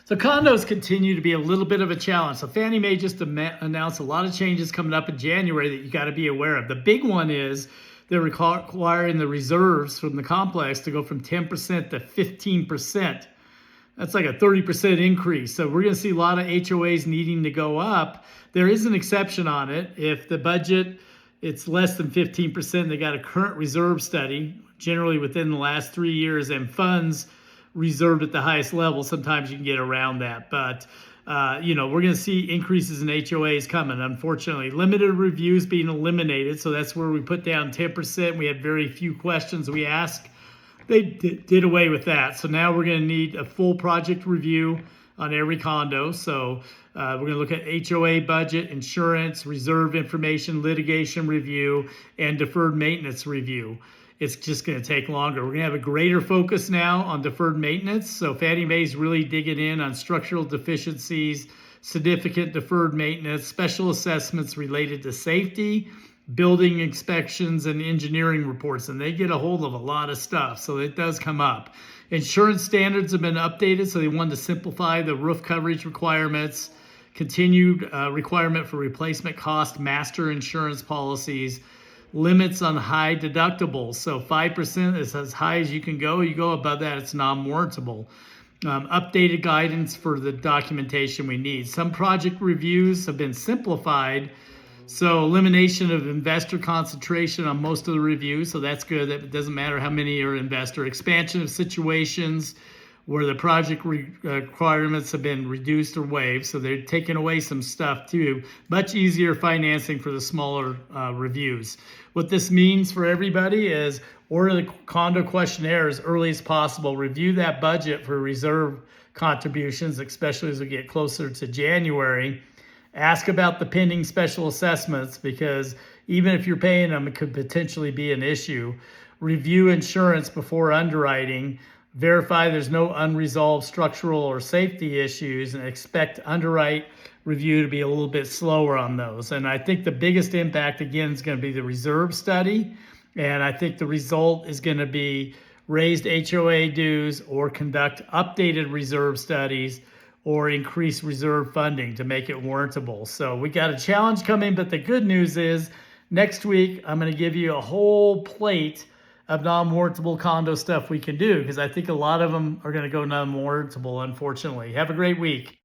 So condos continue to be a little bit of a challenge. So Fannie Mae just announced a lot of changes coming up in January that you got to be aware of. The big one is they're requiring the reserves from the complex to go from 10% to 15%. That's like a 30% increase. So we're going to see a lot of HOAs needing to go up. There is an exception on it. If the budget, it's less than 15%, they got a current reserve study, generally within the last 3 years, and funds reserved at the highest level. Sometimes you can get around that. But, we're going to see increases in HOAs coming. Unfortunately, limited reviews being eliminated. So that's where we put down 10%. We had very few questions we asked. They did away with that. So now we're going to need a full project review on every condo. So we're going to look at HOA budget, insurance, reserve information, litigation review, and deferred maintenance review. It's just going to take longer. We're going to have a greater focus now on deferred maintenance. So Fannie Mae's really digging in on structural deficiencies, significant deferred maintenance, special assessments related to safety, building inspections, and engineering reports. And they get a hold of a lot of stuff. So it does come up. Insurance standards have been updated. So they wanted to simplify the roof coverage requirements, continued requirement for replacement cost master insurance policies, limits on high deductibles. So 5% is as high as you can go. You go above that, it's non-warrantable. Updated guidance for the documentation we need. Some project reviews have been simplified. So elimination of investor concentration on most of the reviews. So that's good. It doesn't matter how many are investor. Expansion of situations where the project requirements have been reduced or waived. So they're taking away some stuff too. Much easier financing for the smaller reviews. What this means for everybody is order the condo questionnaire as early as possible. Review that budget for reserve contributions, especially as we get closer to January. Ask about the pending special assessments, because even if you're paying them, it could potentially be an issue. Review insurance before underwriting. Verify there's no unresolved structural or safety issues, and expect underwrite review to be a little bit slower on those. And I think the biggest impact, again, is going to be the reserve study. And I think the result is going to be raised HOA dues or conduct updated reserve studies or increase reserve funding to make it warrantable. So we got a challenge coming, but the good news is next week, I'm going to give you a whole plate of non-warrantable condo stuff we can do, because I think a lot of them are going to go non-warrantable, unfortunately. Have a great week.